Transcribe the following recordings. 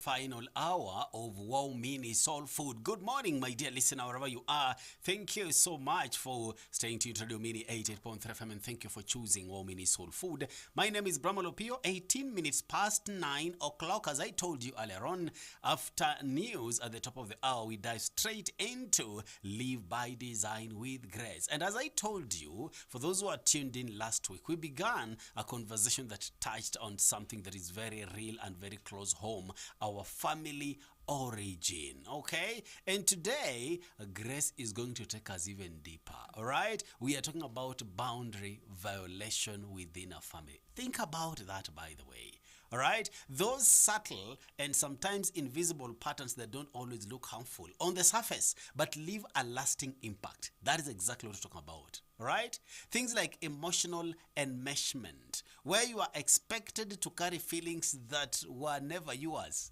Final hour of Waumini Soul Food. Good morning, my dear listener, wherever you are. Thank you so much for staying tuned to Radio Mini 88.3 FM, and thank you for choosing Waumini Soul Food. My name is Bramwel Opiyo. 18 minutes past 9 o'clock. As I told you earlier on, after news at the top of the hour, we dive straight into Live by Design with Grace. And as I told you, for those who are tuned in last week, we began a conversation that touched on something that is very real and very close home, our family origin. Okay, and today Grace is going to take us even deeper. All right, we are talking about boundary violation within a family. Think about that, by the way. All right, those subtle and sometimes invisible patterns that don't always look harmful on the surface but leave a lasting impact. That is exactly what we're talking about. All right, things like emotional enmeshment, where you are expected to carry feelings that were never yours.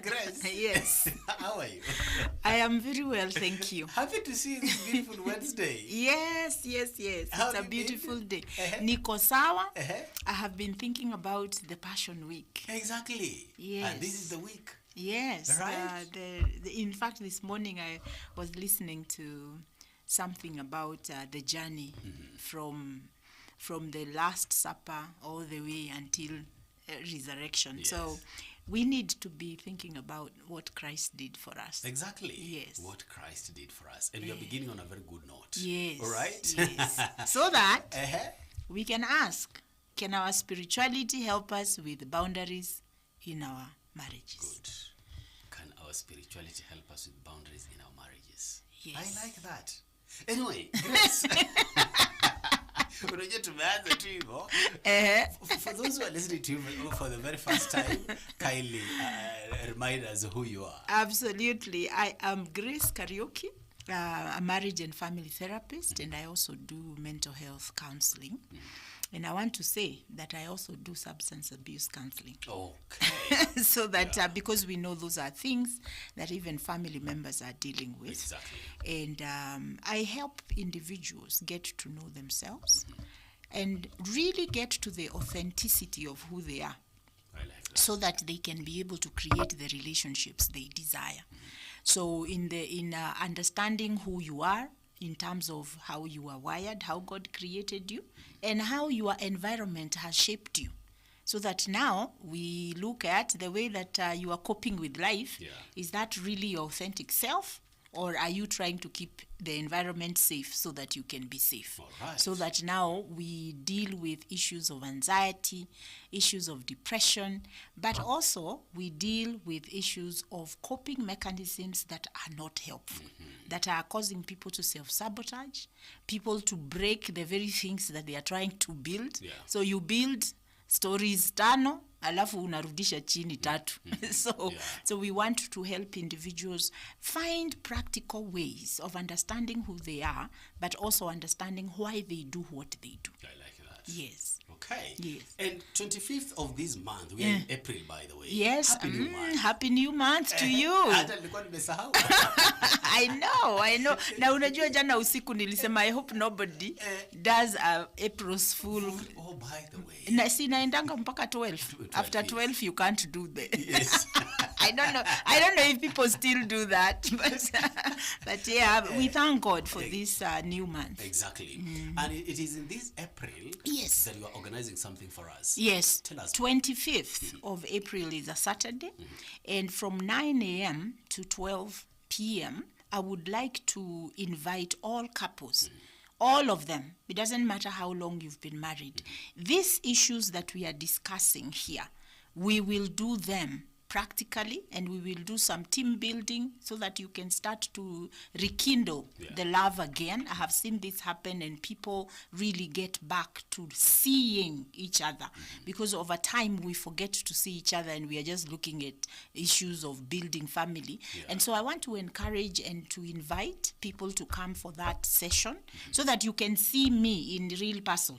Grace. Yes. How are you? I am very well, thank you. Happy to see you this beautiful Wednesday. Yes. How It's a you beautiful been? day. Uh-huh. Niko sawa. Uh-huh. I have been thinking about the Passion Week. Exactly. Yes. And this is the week. Yes. Right. In fact, this morning I was listening to something about the journey from the Last Supper all the way until resurrection. Yes. So we need to be thinking about what Christ did for us. Exactly. Yes. What Christ did for us. And we are beginning on a very good note. Yes. All right? Yes. So that Uh-huh. we can ask, can our spirituality help us with boundaries in our marriages? Good. Can our spirituality help us with boundaries in our marriages? Yes. I like that. Anyway, Grace. Unajua tumeanza tu hivyo. For those who are listening to you for the very first time, kindly remind us who you are. Absolutely. I am Grace Kariuki, a marriage and family therapist, and I also do mental health counseling. And I want to say that I also do substance abuse counseling. Okay. So that because we know those are things that even family members are dealing with. Exactly. And I help individuals get to know themselves and really get to the authenticity of who they are, I like that. so that they can be able to create the relationships they desire. So in understanding who you are, in terms of how you are wired, how God created you, and how your environment has shaped you. So that now we look at the way that you are coping with life. Yeah. Is that really your authentic self? Or are you trying to keep the environment safe so that you can be safe? All right. So that now we deal with issues of anxiety, issues of depression, but also we deal with issues of coping mechanisms that are not helpful, that are causing people to self-sabotage, people to break the very things that they are trying to build. Yeah. So you build stories tano, alafu unarudisha chini tatu. So we want to help individuals find practical ways of understanding who they are, but also understanding why they do what they do. I like that. Yes. Okay. Yes. And 25th of this month, we are in April, by the way. Yes. Happy New Month. Happy New Month to you. Hata nilikuwa nimesahau. I know. Na unajua jana usiku nilisema I hope nobody does a April's Fool. Oh, by the way. Na si naendanga mpaka 12. After 12 you can't do that. Yes. I don't know if people still do that, but yeah, we thank God for this new month. Exactly. And it is in this April Yes. that you are organizing something for us. Yes, Tell us. 25th of April is a Saturday, and from 9 a.m. to 12 p.m., I would like to invite all couples, all of them. It doesn't matter how long you've been married. These issues that we are discussing here, we will do them practically, and we will do some team building so that you can start to rekindle the love again. I have seen this happen, and people really get back to seeing each other, because over time we forget to see each other and we are just looking at issues of building family. And so I want to encourage and to invite people to come for that session so that you can see me in real person.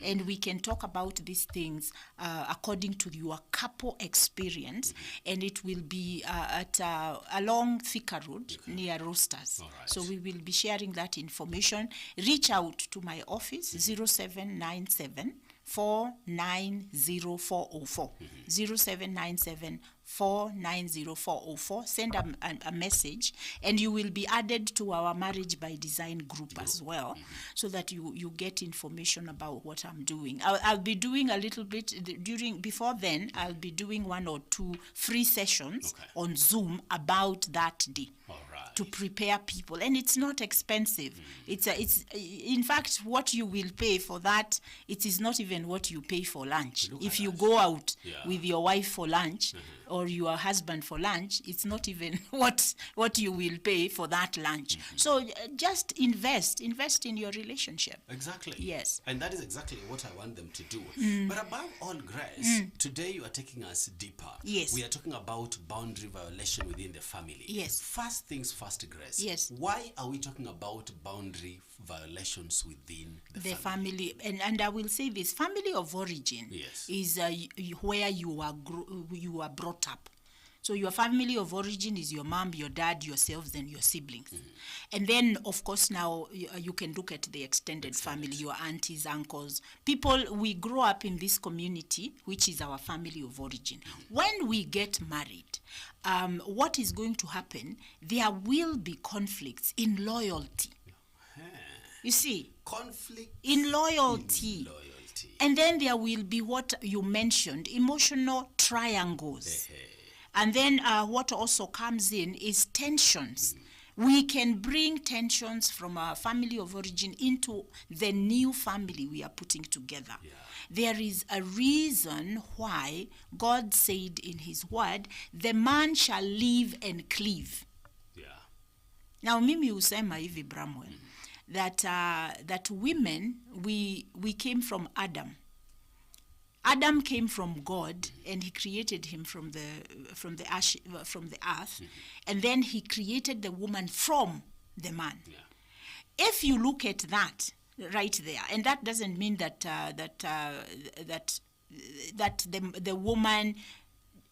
And we can talk about these things according to your couple experience, and it will be at along Thika Road near Roasters. Right. So we will be sharing that information. Reach out to my office 0797 490-404. 0797-490-404. Send a message, and you will be added to our Marriage by Design group as well, so that you get information about what I'm doing. I'll be doing a little bit before then. I'll be doing 1 or 2 free sessions on Zoom about that day. All right. To prepare people, and it's not expensive. It's in fact, what you will pay for that, it is not even what you pay for lunch. If you go out with your wife for lunch or your husband for lunch, it's not even what you will pay for that lunch. So just invest in your relationship. Exactly. Yes. And that is exactly what I want them to do. But above all, Grace, today you are taking us deeper. Yes. We are talking about boundary violation within the family. Yes. First things first, Grace. Yes. Why are we talking about boundary violations within the family? And I will say this: family of origin is where you are brought up. So your family of origin is your mom, your dad, yourselves, and your siblings. And then, of course, now you can look at the extended family, your aunties, uncles. People, we grow up in this community, which is our family of origin. When we get married, what is going to happen? There will be conflicts in loyalty. You see? Conflict in loyalty. And then there will be what you mentioned, emotional triangles. And then what also comes in is tensions. We can bring tensions from our family of origin into the new family we are putting together. There is a reason why God said in his word, the man shall live and cleave. Now, mimi husema hivi, Bramwel, that women, we came from Adam. Adam came from God, and he created him from the earth, and then he created the woman from the man. If you look at that right there, and that doesn't mean that the woman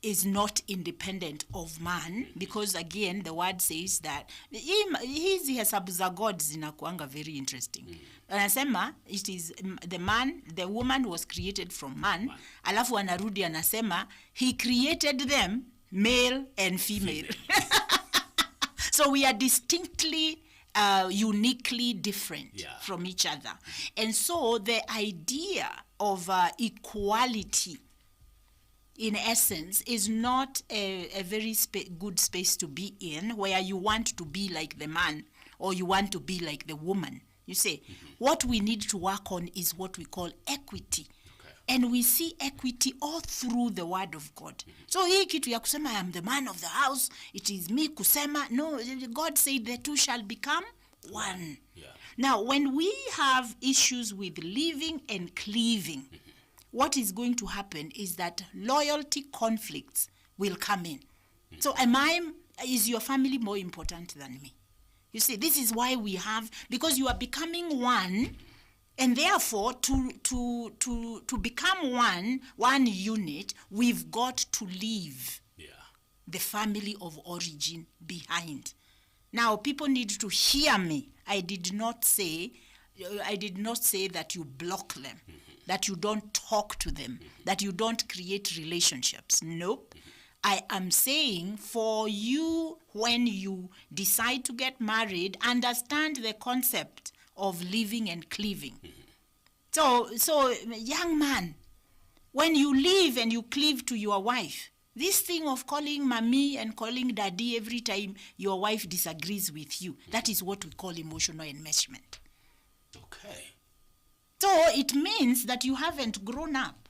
is not independent of man, because again the word says that hizi hesabu za God zinakuanga very interesting. Anasema it is the woman was created from man, alafu anarudi anasema he created them male and female. So we are distinctly uniquely different from each other. And so the idea of equality, in essence, is not a very good space to be in, where you want to be like the man or you want to be like the woman. You see, what we need to work on is what we call equity. And we see equity all through the word of God. So hii kitu ya kusema I am the man of the house, it is me kusema, no, God said the two shall become one. Now, when we have issues with living and cleaving, what is going to happen is that loyalty conflicts will come in. So is your family more important than me? You see, this is why we have, because you are becoming one, and therefore to become one unit, we've got to leave the family of origin behind. Now, people need to hear me. I did not say that you block them, that you don't talk to them, that you don't create relationships. Nope. I am saying for you, when you decide to get married, understand the concept of living and cleaving. So young man, when you live and you cleave to your wife, this thing of calling mommy and calling daddy every time your wife disagrees with you, that is what we call emotional enmeshment. Okay. So it means that you haven't grown up,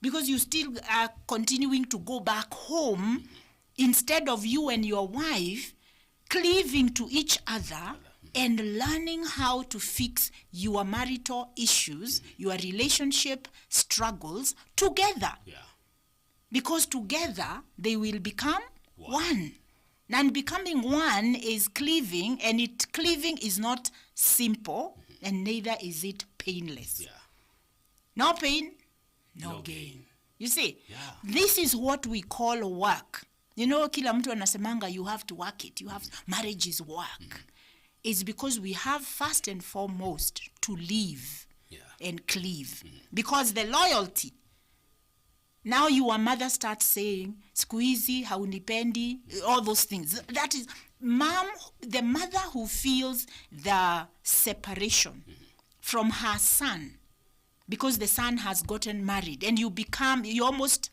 because you still are continuing to go back home instead of you and your wife cleaving to each other and learning how to fix your marital issues, your relationship struggles together. Because together they will become one. And becoming one is cleaving, and cleaving is not simple, and neither is it painless. No pain, no gain. You see, this is what we call work. You know, kila mtu anasemanga you have to work it. Marriage is work. It's because we have first and foremost to live and cleave. Because the loyalty, now your mother starts saying, siku hizi haunipendi, all those things. That is, the mother who feels the separation from her son, because the son has gotten married, and you almost,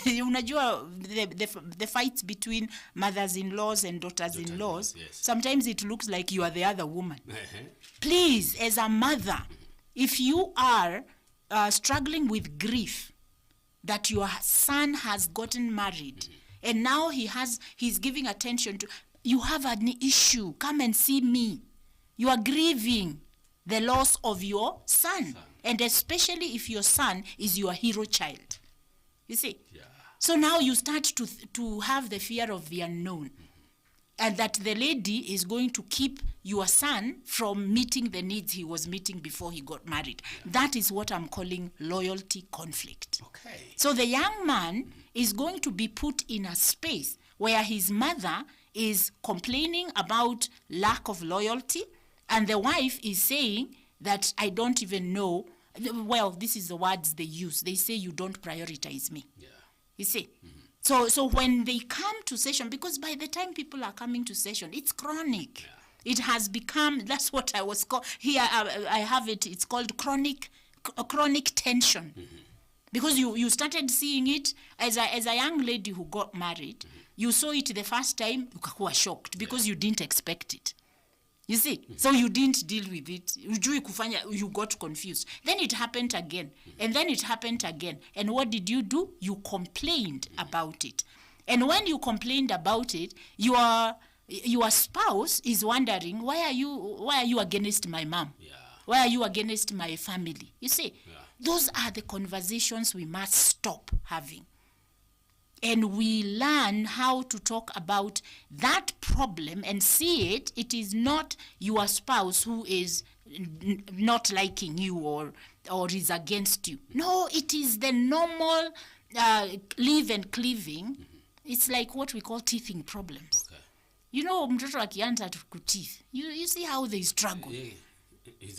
unajua, the fights between mothers-in-laws and daughters-in-laws, yes. sometimes it looks like you are the other woman. Please, as a mother, if you are struggling with grief that your son has gotten married, and now he's giving attention to, you have an issue, come and see me. You are grieving the loss of your son. And especially if your son is your hero child. You see? Yeah. So now you start to have the fear of the unknown. And that the lady is going to keep your son from meeting the needs he was meeting before he got married. That is what I'm calling loyalty conflict. Okay. So the young man is going to be put in a space where his mother is complaining about lack of loyalty, and the wife is saying that I don't even know. Well, this is the words they use. They say you don't prioritize me. Yeah. You see? So when they come to session, because by the time people are coming to session, it's chronic. Yeah. It has become, that's what I was called, here I have it, it's called chronic tension. Because you started seeing it as a young lady who got married. You saw it the first time, you shocked because you didn't expect it. You see? So you didn't deal with it. You got confused. Then it happened again. And then it happened again. And what did you do? You complained about it. And when you complained about it, your spouse is wondering, why are you against my mom? Yeah. Why are you against my family? You see? Yeah. Those are the conversations we must stop having. And we learn how to talk about that problem and see it. It is not your spouse who is not liking you or is against you. No, it is the normal live and cleaving. It's like what we call teething problems. Okay. You know, mtoto akianza kuteeth. You see how they struggle. Yeah.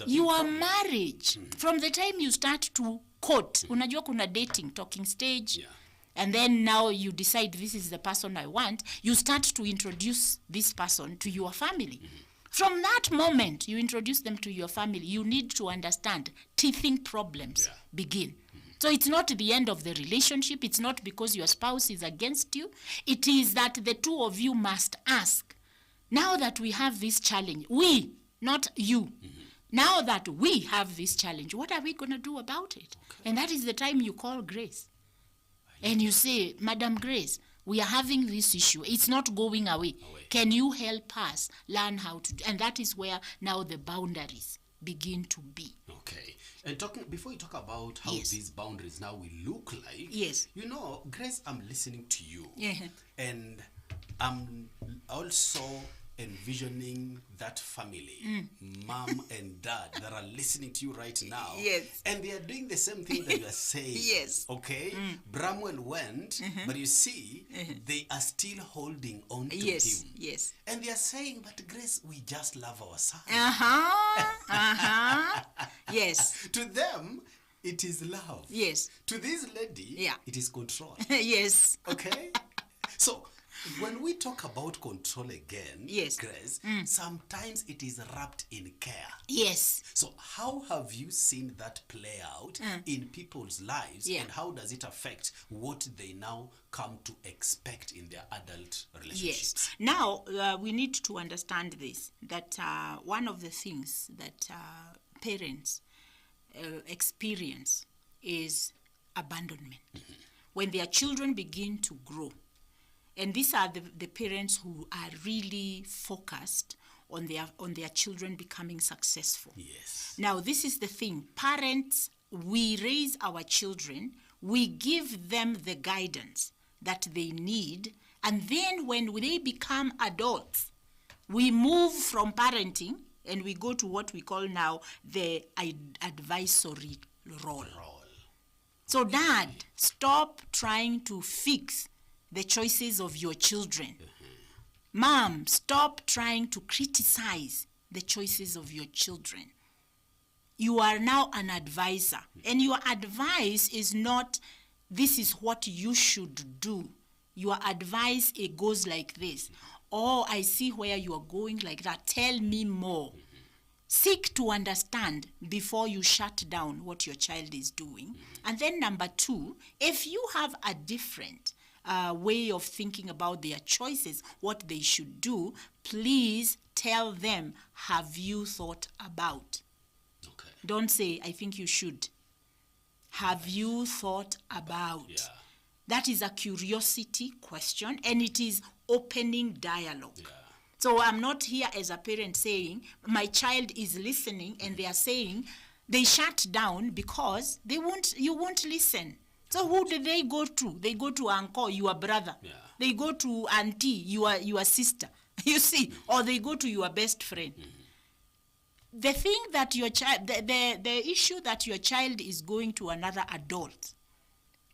Your marriage, from the time you start to court, unajua kuna dating, talking stage. Yeah. And then now you decide this is the person I want. You start to introduce this person to your family. From that moment, you introduce them to your family. You need to understand teething problems begin. So it's not the end of the relationship. It's not because your spouse is against you. It is that the two of you must ask, now that we have this challenge, we, not you, now that we have this challenge, what are we going to do about it? Okay. And that is the time you call Grace. And you say, Madam Grace, we are having this issue. It's not going away. Can you help us learn how to do? And that is where now the boundaries begin to be. Okay. And before you talk about how these boundaries now will look like, you know, Grace, I'm listening to you. Yeah. And I'm also envisioning that family, mom and dad, that are listening to you right now. Yes. And they are doing the same thing that you are saying. Yes. Okay? Bramwel went, but you see, they are still holding on to him. Yes. And they are saying, but Grace, we just love our son. Yes. To them, it is love. Yes. To this lady, it is control. Yes. Okay? So, when we talk about control again, Grace, sometimes it is wrapped in care. Yes. So how have you seen that play out in people's lives, and how does it affect what they now come to expect in their adult relationships? Yes. Now, we need to understand this, that one of the things that parents experience is abandonment. When their children begin to grow, and these are the parents who are really focused on their children becoming successful. Yes. Now, this is the thing. Parents, we raise our children, we give them the guidance that they need, and then when they become adults, we move from parenting and we go to what we call now the advisory role. So, Dad, stop trying to fix the choices of your children. Mom, stop trying to criticize the choices of your children. You are now an advisor. And your advice is not, this is what you should do. Your advice, it goes like this. Oh, I see where you are going like that. Tell me more. Seek to understand before you shut down what your child is doing. And then number 2, if you have a different way of thinking about their choices, what they should do, please tell them, have you thought about? Okay. Don't say, I think you should. Have you thought about? Yeah. That is a curiosity question, and it is opening dialogue. Yeah. So I'm not here as a parent saying, my child is listening, and they are saying, they shut down because you won't listen. So who do they go to? They go to uncle, your brother. Yeah. They go to auntie, your sister. You see, or they go to your best friend. The thing that your child, the issue that your child is going to another adult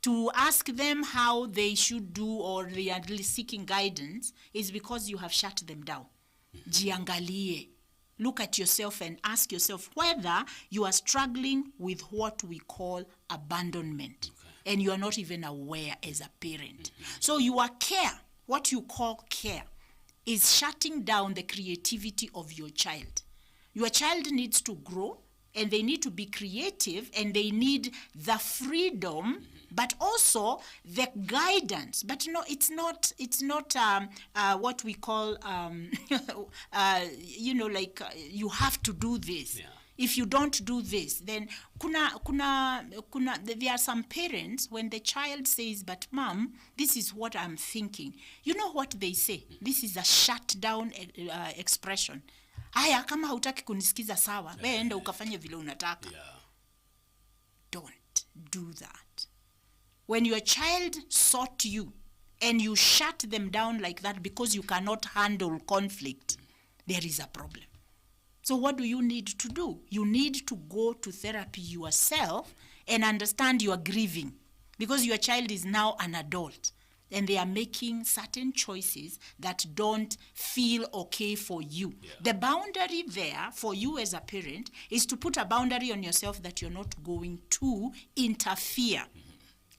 to ask them how they should do, or they are seeking guidance, is because you have shut them down. Jiangalie. Look at yourself and ask yourself whether you are struggling with what we call abandonment. Okay. And you are not even aware as a parent. So your care, what you call care, is shutting down the creativity of your child. Your child needs to grow, and they need to be creative, and they need the freedom, but also the guidance. But no, it's not what we call, you have to do this. Yeah. If you don't do this, then there are some parents, when the child says, but mom, this is what I'm thinking. You know what they say? This is a shut down expression. Aya, kama hautaki kunisikiza sawa, enda ukafanye vile unataka. Don't do that. When your child sought you and you shut them down like that because you cannot handle conflict, there is a problem. So what do you need to do? You need to go to therapy yourself and understand you are grieving, because your child is now an adult and they are making certain choices that don't feel okay for you. Yeah. The boundary there for you as a parent is to put a boundary on yourself that you're not going to interfere.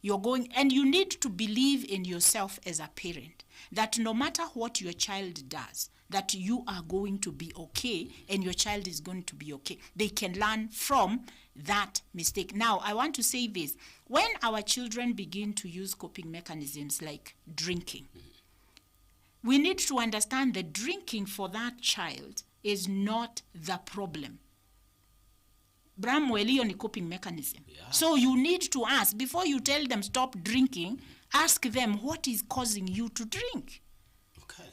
You're going, and you need to believe in yourself as a parent, that no matter what your child does, that you are going to be okay and your child is going to be okay. They can learn from that mistake. Now, I want to say this. When our children begin to use coping mechanisms like drinking, we need to understand that drinking for that child is not the problem. Bramwel, hiyo ni coping mechanism. Yeah. So you need to ask, before you tell them stop drinking, ask them, what is causing you to drink? Okay.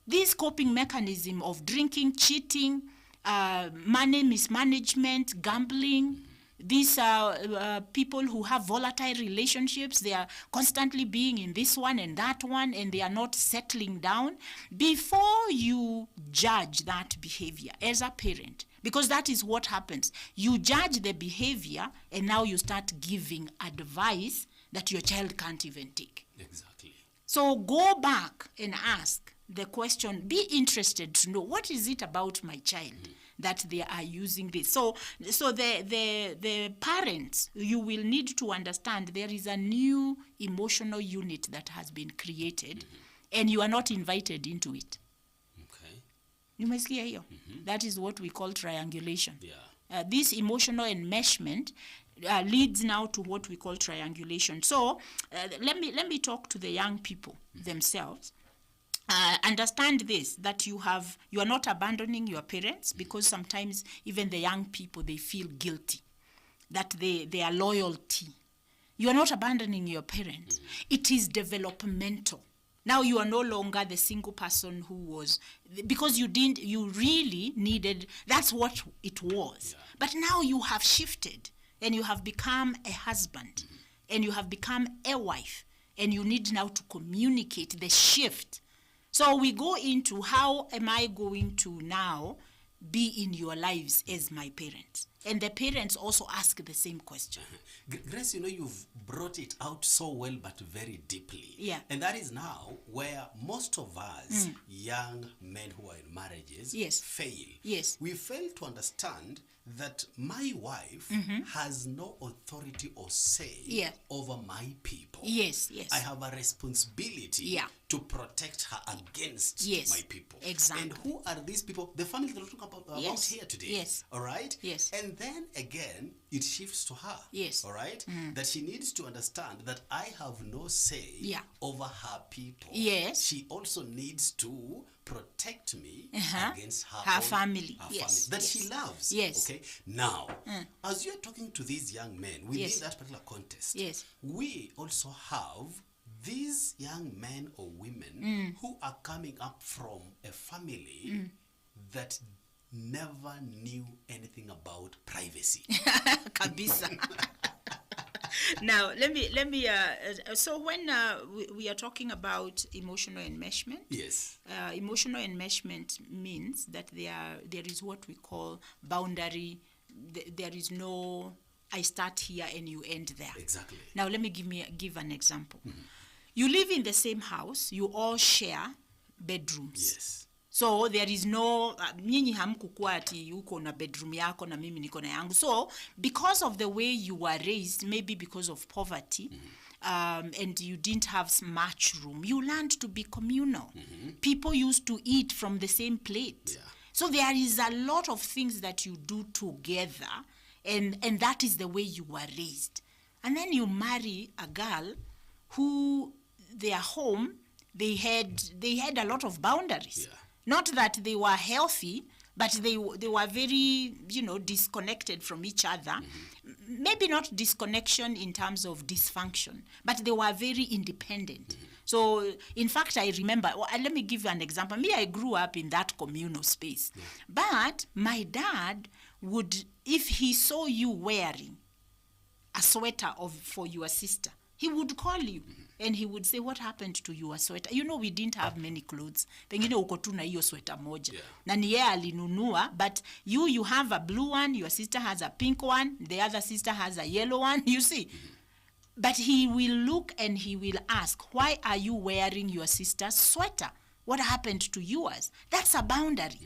This coping mechanism of drinking, cheating, money mismanagement, gambling, these are people who have volatile relationships. They are constantly being in this one and that one, and they are not settling down. Before you judge that behavior as a parent, because that is what happens. You judge the behavior, and now you start giving advice that your child can't even take. Exactly. So go back and ask the question, be interested to know, what is it about my child that they are using this? So the parents, you will need to understand there is a new emotional unit that has been created, and you are not invited into it. You must hear here. That is what we call triangulation. Yeah. This emotional enmeshment leads now to what we call triangulation. So let me talk to the young people themselves. Understand this, that you are not abandoning your parents, because sometimes even the young people, they feel guilty that their loyalty. You are not abandoning your parents. It is developmental. Now you are no longer the single person who was, because you really needed, that's what it was. Yeah. But now you have shifted, and you have become a husband, and you have become a wife, and you need now to communicate the shift. So we go into, how am I going to now be in your lives as my parents? And the parents also ask the same question. Grace, you've brought it out so well, but very deeply. Yeah. And that is now where most of us young men who are in marriages fail. Yes. We fail to understand that my wife has no authority or say over my people. Yes, yes. I have a responsibility to protect her against my people. Exactly. And who are these people? The family that we're talking about here today. Yes. All right? Yes. And then again, it shifts to her. Yes. All right? That she needs to understand that I have no say over her people. Yes. She also needs to protect me against her family. Her family that she loves. Yes. Okay. Now, as you're talking to these young men within that particular context, we also have these young men or women who are coming up from a family that never knew anything about privacy. Kabisa. Now, let me. So when we are talking about emotional enmeshment, emotional enmeshment means that there is what we call boundary. There is no I start here and you end there. Exactly. Now, let me give an example. You live in the same house. You all share bedrooms. Yes. So there is no nyinyi hamkukua ati uko na bedroom yako na mimi niko na yangu. So because of the way you were raised, maybe because of poverty, and you didn't have much room, you learned to be communal. People used to eat from the same plate. Yeah. So there is a lot of things that you do together, and that is the way you were raised. And then you marry a girl who their home, they had a lot of boundaries. Yeah. Not that they were healthy, but they were very, disconnected from each other. Maybe not disconnection in terms of dysfunction, but they were very independent. So, in fact, I remember, let me give you an example. Me, I grew up in that communal space. Yeah. But my dad would, if he saw you wearing a sweater for your sister, he would call you and he would say, what happened to your sweater? We didn't have many clothes. Pengine uko tu na hiyo sweater moja. Yeah. Na ni yeye alinunua, but you have a blue one, your sister has a pink one, the other sister has a yellow one, you see. But he will look and he will ask, why are you wearing your sister's sweater? What happened to yours? That's a boundary.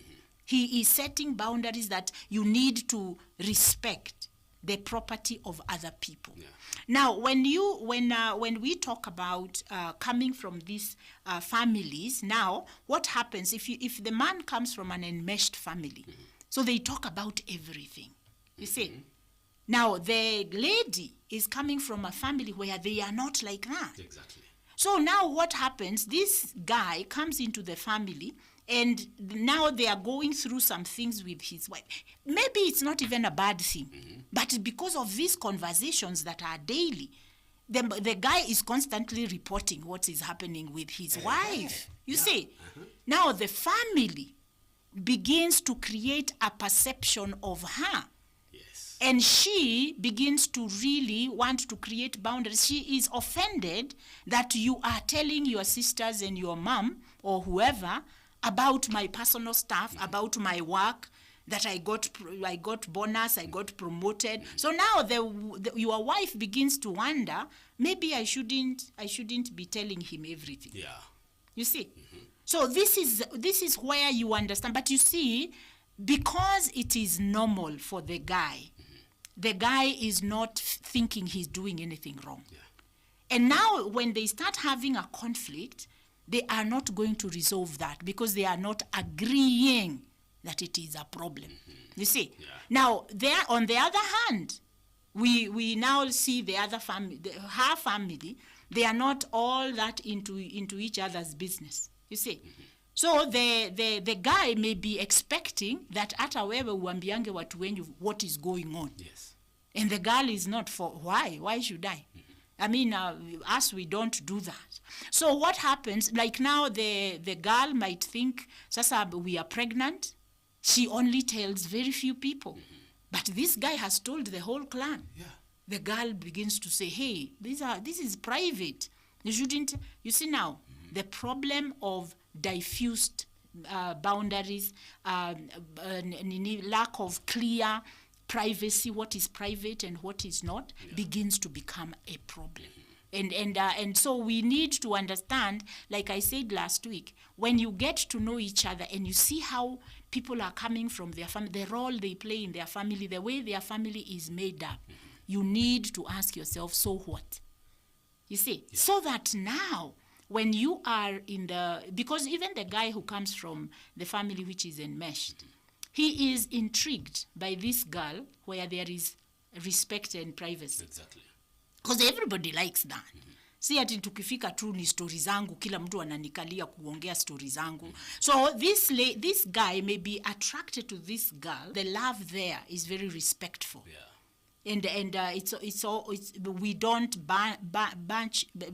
He is setting boundaries that you need to respect the property of other people. Yeah. Now, when we talk about coming from these families, now what happens if the man comes from an enmeshed family? So they talk about everything. You see, now the lady is coming from a family where they are not like that. Exactly. So now what happens? This guy comes into the family. And now they are going through some things with his wife. Maybe it's not even a bad thing. But because of these conversations that are daily, the guy is constantly reporting what is happening with his wife. You see? Now the family begins to create a perception of her. Yes. And she begins to really want to create boundaries. She is offended that you are telling your sisters and your mom or whoever about my personal stuff, about my work, that I got bonus, I got promoted. So now your wife begins to wonder, maybe I shouldn't be telling him everything. Yeah. You see? So this is where you understand. But you see, because it is normal for the guy is not thinking he's doing anything wrong. Yeah. And now when they start having a conflict, they are not going to resolve that because they are not agreeing that it is a problem. You see? Yeah. Now, there, on the other hand, we now see the other family, her family, they are not all that into each other's business. You see? So the guy may be expecting that hata wewe uambiange watu wenyu what is going on. Yes. And the girl is not for, why? Why should I? I mean, us, we don't do that. So what happens, like now the girl might think, sasa we are pregnant. She only tells very few people. But this guy has told the whole clan. Yeah. The girl begins to say, hey, this is private. You shouldn't, you see now, the problem of diffused boundaries, lack of clear privacy, what is private and what is not, begins to become a problem. And so we need to understand, like I said last week, when you get to know each other and you see how people are coming from their family, the role they play in their family, the way their family is made up, you need to ask yourself, so what? You see, so that now when you are because even the guy who comes from the family which is enmeshed, he is intrigued by this girl where there is respect and privacy. Exactly. Because everybody likes that. Si ati tukifika tu ni story zangu, kila mtu ananikalia kuongea story zangu. So this guy may be attracted to this girl. The love there is very respectful. Yeah. And we don't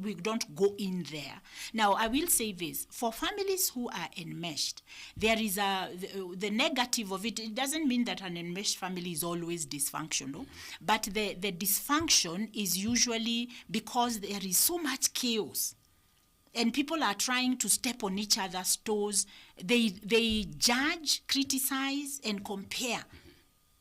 we don't go in there. Now I will say this: for families who are enmeshed, there is the negative of it. It doesn't mean that an enmeshed family is always dysfunctional, but the dysfunction is usually because there is so much chaos. And people are trying to step on each other's toes. They judge, criticize, and compare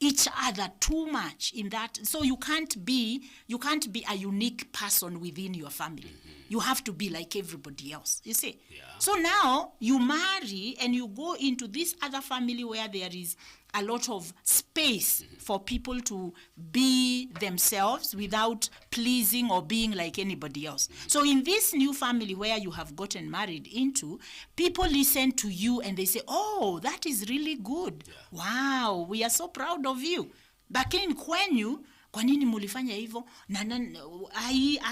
each other too much in that. So you can't be a unique person within your family. You have to be like everybody else, you see. Yeah. So now you marry and you go into this other family where there is a lot of space for people to be themselves without pleasing or being like anybody else. So in this new family where you have gotten married into, people listen to you and they say, oh, that is really good. Yeah. Wow, we are so proud of you. Lakini kwenyu, kwa nini mulifanya hivyo?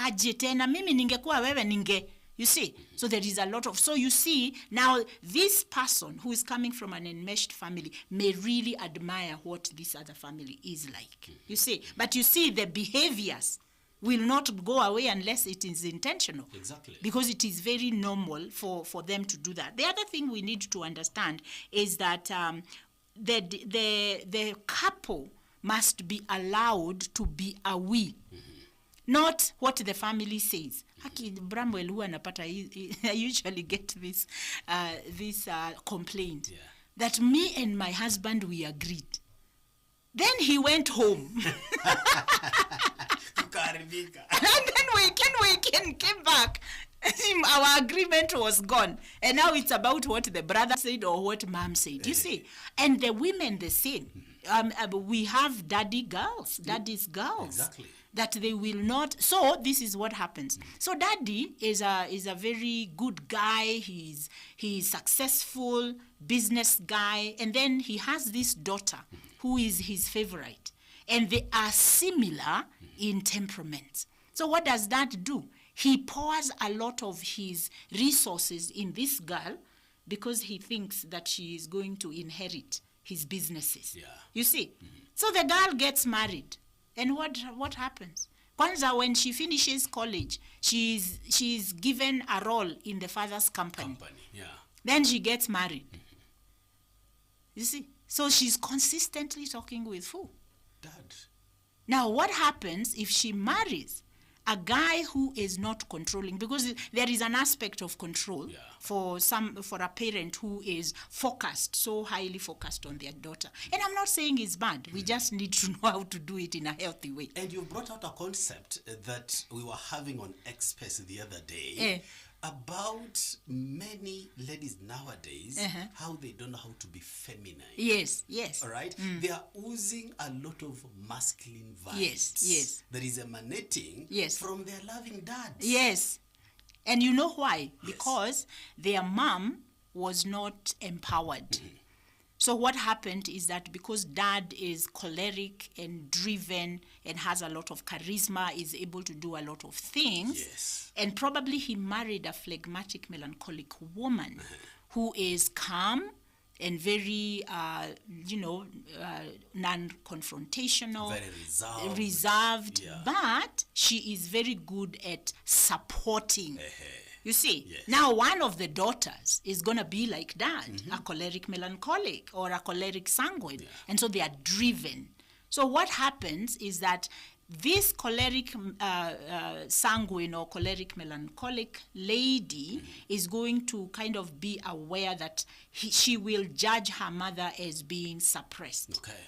Aje tena, mimi ningekuwa wewe ninge. You see, so there is a lot of, so you see, now this person who is coming from an enmeshed family may really admire what this other family is like. You see, but you see the behaviors will not go away unless it is intentional. Exactly. Because it is very normal for them to do that. The other thing we need to understand is that the couple must be allowed to be a we. Not what the family says. Haki Bramwel who anapata, I usually get this complaint that me and my husband, we agreed. Then he went home. And then we came back. Our agreement was gone. And now it's about what the brother said or what mom said. You see? And the women the same. We have daddy's girls. Exactly. That they will not. So this is what happens. So daddy is a very good guy. He's successful business guy, and then he has this daughter who is his favorite, and they are similar in temperament. So what does that do? He pours a lot of his resources in this girl because he thinks that she is going to inherit his businesses. Yeah. You see? So the girl gets married. And what happens? Kwanza, when she finishes college, she's given a role in the father's company. Yeah. Then she gets married. You see? So she's consistently talking with who? Dad. Now, what happens if she marries a guy who is not controlling? Because there is an aspect of control for a parent who is so highly focused on their daughter. And I'm not saying it's bad. We just need to know how to do it in a healthy way. And you brought out a concept that we were having on Express the other day about many ladies nowadays, how they don't know how to be feminine. Yes. All right? They are oozing a lot of masculine vibes. Yes. That is emanating from their loving dads. Yes. And you know why? Because their mom was not empowered. So what happened is that because dad is choleric and driven and has a lot of charisma, is able to do a lot of things, and probably he married a phlegmatic, melancholic woman who is calm and very, non-confrontational, very reserved, but she is very good at supporting. You see, now one of the daughters is going to be like that, a choleric melancholic or a choleric sanguine. And so they are driven. So what happens is that this choleric sanguine or choleric melancholic lady is going to kind of be aware that she will judge her mother as being suppressed. Okay.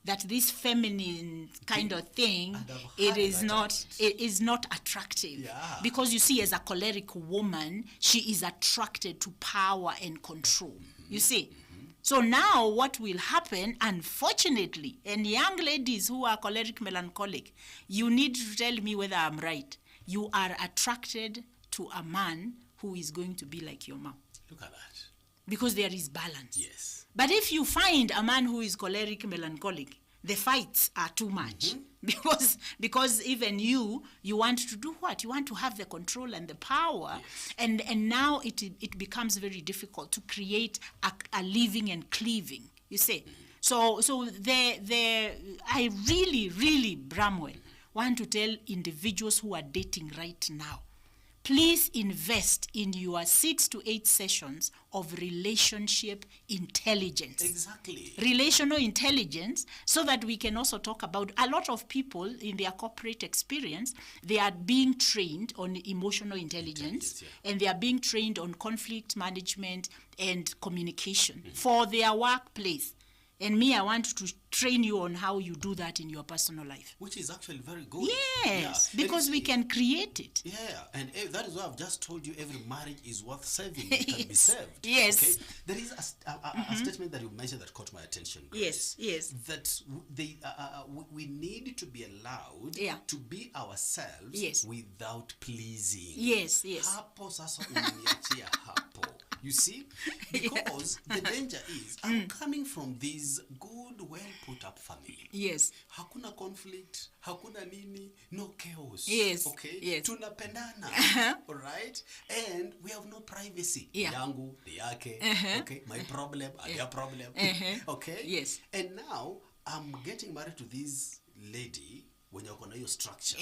that this feminine kind of thing, And I've it heard is that not argument. it is not attractive. Yeah. Because you see, as a choleric woman, she is attracted to power and control. You see? So now what will happen, unfortunately, and young ladies who are choleric melancholic, you need to tell me whether I'm right. You are attracted to a man who is going to be like your mom. Look at that. Because there is balance. Yes. But if you find a man who is choleric melancholic, the fights are too much. Because even you want to do what? You want to have the control and the power. Yes. And now it becomes very difficult to create a living and cleaving, you see. So I really, Bramwel, want to tell individuals who are dating right now, please invest in your 6 to 8 sessions of relationship intelligence. Exactly. Relational intelligence, so that we can also talk about a lot of people in their corporate experience, they are being trained on emotional intelligence, and they are being trained on conflict management and communication for their workplace. And me, I want to train you on how you do that in your personal life. Which is actually very good. Yes, Yeah. because we can create it. Yeah, and that is why I've just told you every marriage is worth saving. It can be saved. Yes. Okay? There is a statement that you mentioned that caught my attention, Grace. Yes. That we need to be allowed to be ourselves without pleasing. Yes. Hapo sasa umeniachia hapo. You see? Because the danger is, I'm coming from this good, well-put-up family. Yes. Hakuna conflict, hakuna nini, no chaos. Yes. Okay? Yes. Tunapendana. All right? And we have no privacy. Yeah. Yangu, yake. Okay? My problem, their problem. Okay? Yes. And now, I'm getting married to this lady when you're going to your structure.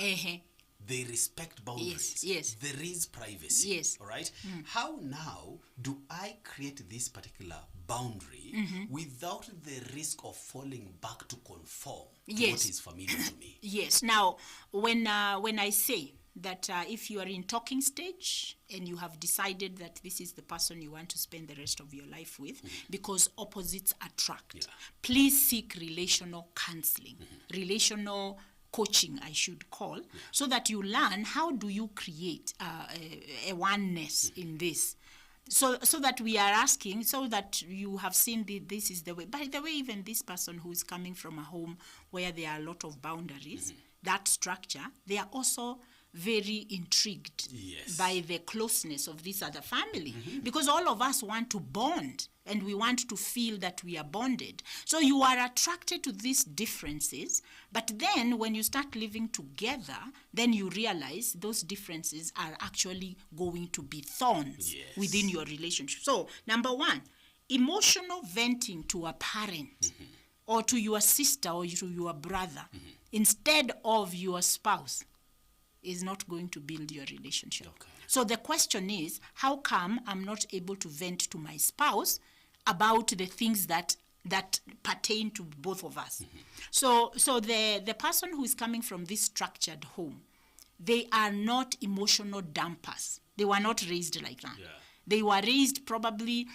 They respect boundaries. Yes. There is privacy. Yes. All right? How now do I create this particular boundary without the risk of falling back to conform to what is familiar to me? Yes. Now, when I say that if you are in talking stage and you have decided that this is the person you want to spend the rest of your life with, because opposites attract, please seek relational counseling, relational coaching, I should call, so that you learn how do you create a oneness in this. So that we are asking, so that you have seen this is the way. By the way, even this person who is coming from a home where there are a lot of boundaries, that structure, they are also very intrigued by the closeness of this other family, because all of us want to bond and we want to feel that we are bonded. So you are attracted to these differences, but then when you start living together, then you realize those differences are actually going to be thorns within your relationship. So number one, emotional venting to a parent or to your sister or to your brother instead of your spouse is not going to build your relationship. So the question is, how come I'm not able to vent to my spouse about the things that pertain to both of us? So the person who is coming from this structured home, they are not emotional dampers. They were not raised like that. They were raised probably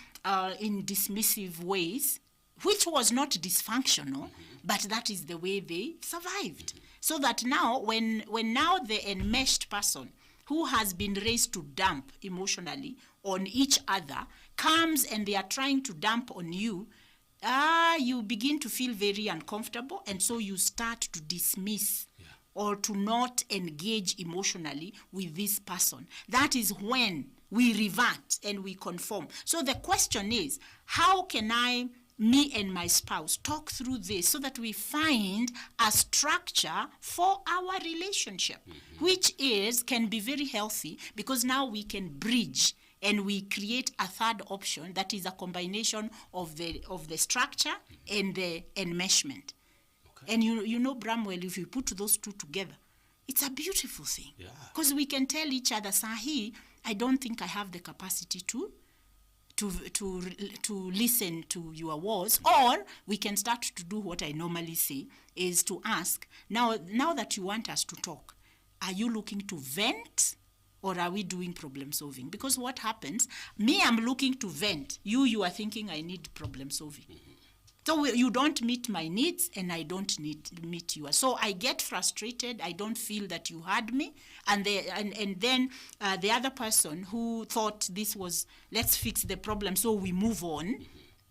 in dismissive ways, which was not dysfunctional, but that is the way they survived. So that now, when now the enmeshed person who has been raised to dump emotionally on each other comes and they are trying to dump on you, you begin to feel very uncomfortable, and so you start to dismiss or to not engage emotionally with this person. That is when we revert and we conform. So the question is, how can me and my spouse talk through this so that we find a structure for our relationship, which can be very healthy, because now we can bridge and we create a third option that is a combination of the structure and the enmeshment. And you know, Bramwel, if you put those two together, it's a beautiful thing. Because we can tell each other, Sahi, I don't think I have the capacity to listen to your words, or we can start to do what I normally say, is to ask, now that you want us to talk, are you looking to vent or are we doing problem solving? Because what happens, I'm looking to vent, you are thinking I need problem solving. So you don't meet my needs and I don't meet yours. So I get frustrated. I don't feel that you heard me. And then the other person who thought this was, let's fix the problem so we move on,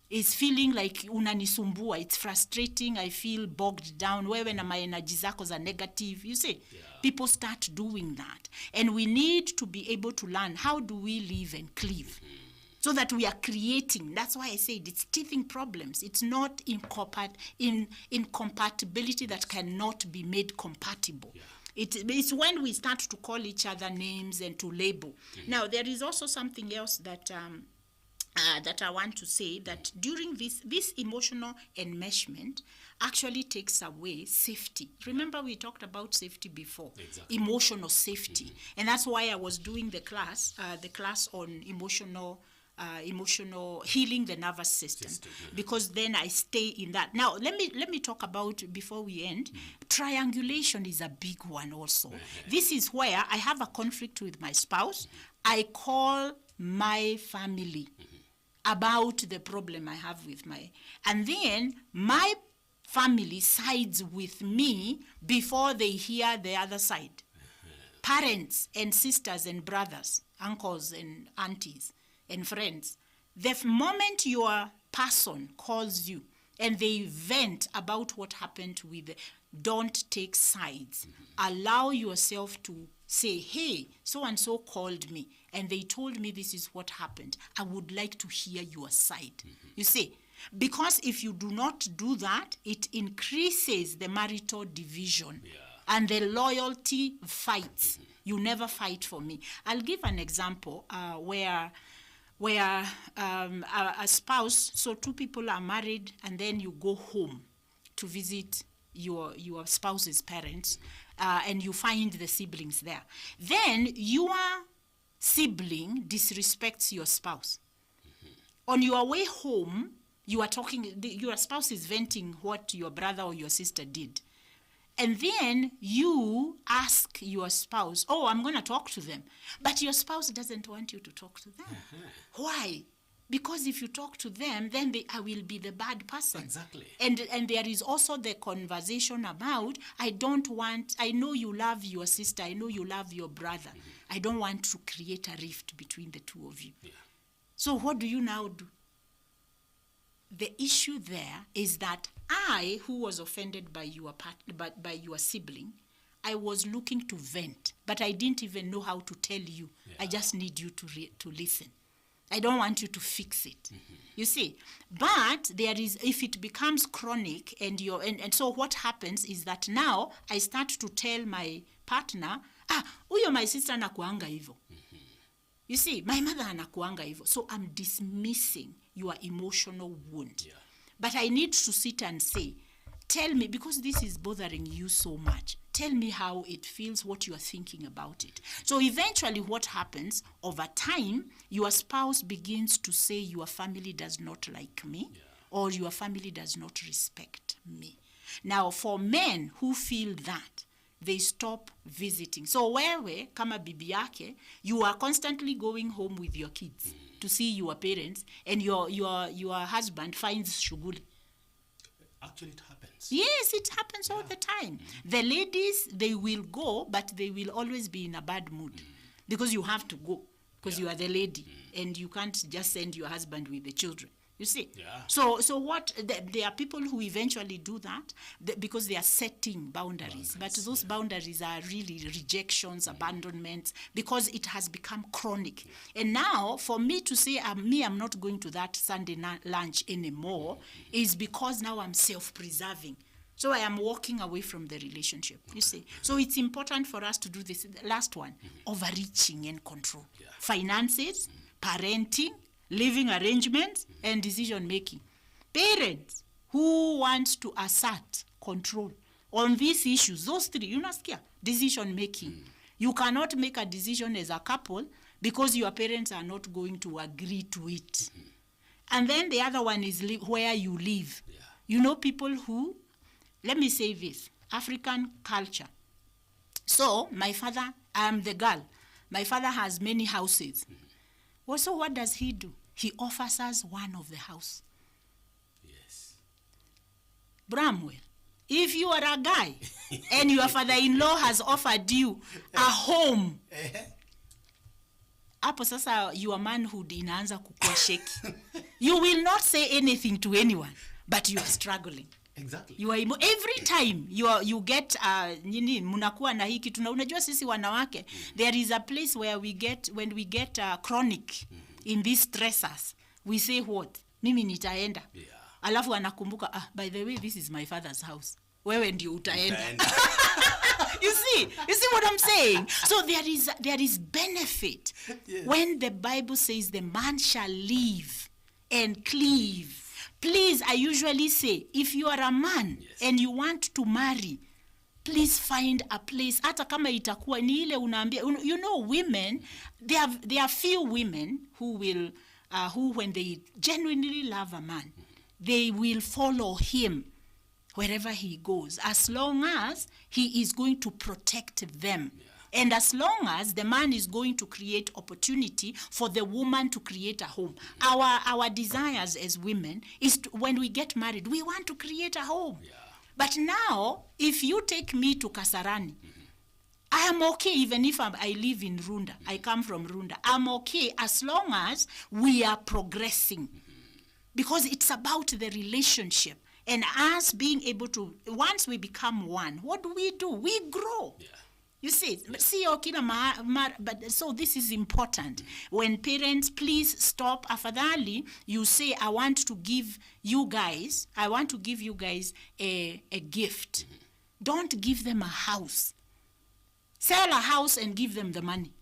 is feeling like unanisumbua. It's frustrating. I feel bogged down. Wewe na energy zako za negative. You see, people start doing that. And we need to be able to learn, how do we live and cleave? So that we are creating. That's why I said it's teething problems. It's not incompatibility that cannot be made compatible. It's when we start to call each other names and to label. Now, there is also something else that I want to say, that during this emotional enmeshment actually takes away safety. Remember, we talked about safety before. Exactly. Emotional safety. And that's why I was doing the class on emotional healing the nervous system, because then I stay in that. Now let me talk about, before we end, triangulation is a big one also. This is where I have a conflict with my spouse. I call my family about the problem I have with and then my family sides with me before they hear the other side. Parents and sisters and brothers, uncles and aunties and friends, the moment your person calls you and they vent about what happened don't take sides. Allow yourself to say, hey, so-and-so called me and they told me this is what happened. I would like to hear your side. You see, because if you do not do that, it increases the marital division and the loyalty fights. You never fight for me. I'll give an example where a spouse, so two people are married and then you go home to visit your spouse's parents and you find the siblings there. Then your sibling disrespects your spouse. On your way home, you are talking, your spouse is venting what your brother or your sister did. And then you ask your spouse, oh, I'm going to talk to them. But your spouse doesn't want you to talk to them. Why? Because if you talk to them, then I will be the bad person. Exactly. And there is also the conversation about, I know you love your sister, I know you love your brother. I don't want to create a rift between the two of you. So what do you now do? The issue there is that I, who was offended by by your sibling, I was looking to vent, but I didn't even know how to tell you. I just need you to listen. I don't want you to fix it. You see, but there is, if it becomes chronic and so what happens is that now I start to tell my partner, huyo my sister anakuanga hivyo. You see, my mother anakuanga hivyo. So I'm dismissing your emotional wound. But I need to sit and say, tell me, because this is bothering you so much, tell me how it feels, what you are thinking about it. So eventually what happens, over time, your spouse begins to say your family does not like me, or your family does not respect me. Now, for men who feel that, they stop visiting. So wewe, kama bibi yake, you are constantly going home with your kids to see your parents, and your husband finds shughuli. Actually, it happens. Yes, it happens all the time. The ladies, they will go, but they will always be in a bad mood because you have to go, because you are the lady, and you can't just send your husband with the children. You see? So what, there are people who eventually do that because they are setting boundaries. But those boundaries are really rejections, abandonments, because it has become chronic. And now, for me to say, I'm not going to that Sunday lunch anymore, is because now I'm self-preserving. So I am walking away from the relationship, you see. So it's important for us to do this. The last one, overreaching and control. Finances, parenting, living arrangements, and decision-making. Parents who want to assert control on these issues, those three, you know, decision-making. You cannot make a decision as a couple because your parents are not going to agree to it. And then the other one is where you live. You know, people who, let me say this, African culture. So, my father, I am the girl. My father has many houses. Well, so what does he do? He offers us one of the house. Bramwel, if you are a guy and your father-in-law has offered you a home, hapo sasa your manhood inaanza kukua shaky. You will not say anything to anyone, but you are struggling. Exactly. You are every time you get nini mnakuwa na hiki unajua sisi wanawake, there is a place where when we get chronic in these stressors, we say what? Mimi nitaenda. Yeah. Alafu anakumbuka, by the way, this is my father's house. Wewe ndio utaenda. You see what I'm saying? So there is benefit. Yes. When the Bible says the man shall live and cleave. Please, I usually say, if you are a man, yes, and you want to marry, please find a place. Hata kama itakuwa ni ile unaambia, you know, women, there are few women who will who when they genuinely love a man, they will follow him wherever he goes, as long as he is going to protect them. Yeah. And as long as the man is going to create opportunity for the woman to create a home. Our desires as women is when we get married, we want to create a home. Yeah. But now, if you take me to Kasarani, I am okay even if I live in Runda. I come from Runda. I'm okay as long as we are progressing. Because it's about the relationship. And us being able to, once we become one, what do? We grow. Yeah. You see, but so this is important. When parents, please stop. Afadhali, you say, I want to give you guys a gift. Don't give them a house. Sell a house and give them the money.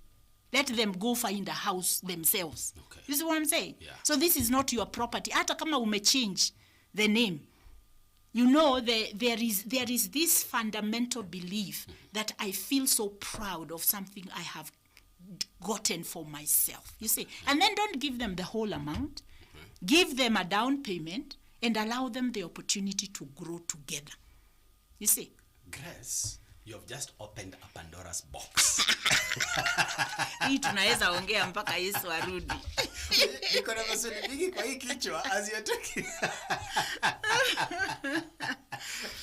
Let them go find a house themselves. Okay. You see what I'm saying? Yeah. So this is not your property. Hata kama umechange the name. You know, there is this fundamental belief that I feel so proud of something I have gotten for myself. You see? And then don't give them the whole amount. Give them a down payment and allow them the opportunity to grow together. You see? Grace, you have just opened a Pandora's box. Hii tunaweza ongea mpaka Yesu arudi. Niko na maswali mingi kwa hii kichwa as you're talking.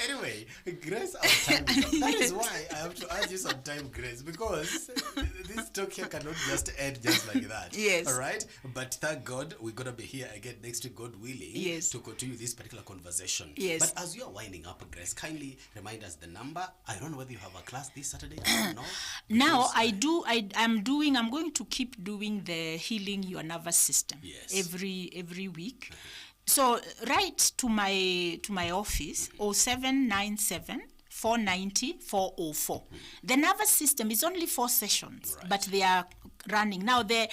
Anyway, Grace, our time is up. That is why I have to ask you some time, Grace, because this talk here cannot just end just like that. Yes. All right? But thank God we're going to be here again next week, God willing, yes, to continue this particular conversation. Yes. But as you are winding up, Grace, kindly remind us the number. I don't know whether you have a class this Saturday. I don't know. Now, I'm going to keep doing the healing your nervous system. Yes. Every week. So write to my office 0797 490 404. The nervous system is only 4 sessions, right, but they are running. Now the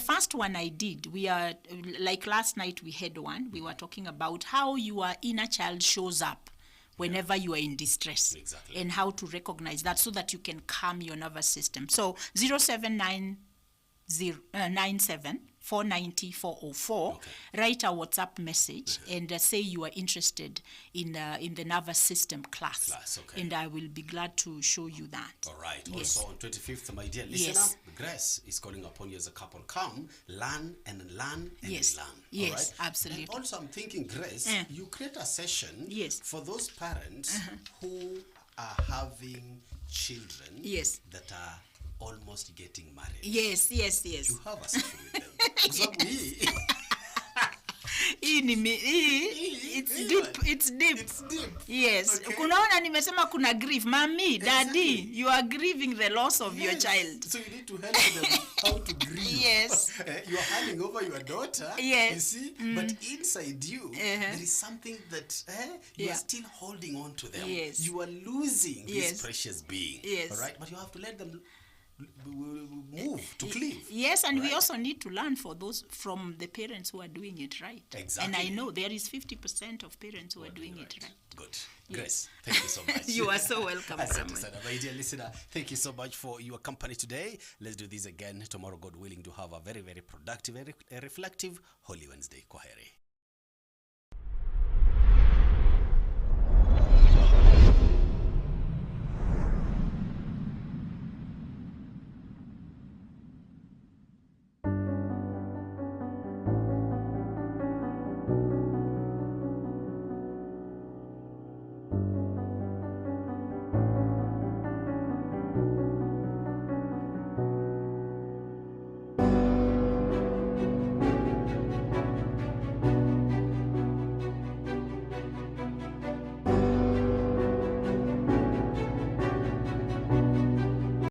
first one I did, we are like last night we had one. We were talking about how your inner child shows up whenever you are in distress. Exactly. And how to recognize that so that you can calm your nervous system. So 0797 490 404. Okay. Write a WhatsApp message and say you are interested in the nervous system class. Okay. And I will be glad to show you that. All right. Yes. Also on 25th, my dear listener, yes, Grace is calling upon you as a couple. Come, learn and learn and yes, learn. Yes, all right? Absolutely. And also I'm thinking, Grace, you create a session, yes, for those parents who are having children, yes, that are almost getting married. Yes. You have a session with them. It's deep. Yes. Okay. Kunaona nimesema kuna grief. Mommy, Daddy, exactly, you are grieving the loss of your child. So you need to help them how to grieve. Yes. You are handing over your daughter. Yes. You see? But inside you, there is something that you are still holding on to them. Yes. You are losing this precious being. Yes. All right? But you have to let them move to cleave. Yes, and we also need to learn from the parents who are doing it right. Exactly. And I know there is 50% of parents who are doing it right. Good. Grace, thank you so much. You are so welcome. My dear listener, thank you so much for your company today. Let's do this again tomorrow, God willing, to have a very, very productive, very reflective Holy Wednesday. Kwaheri.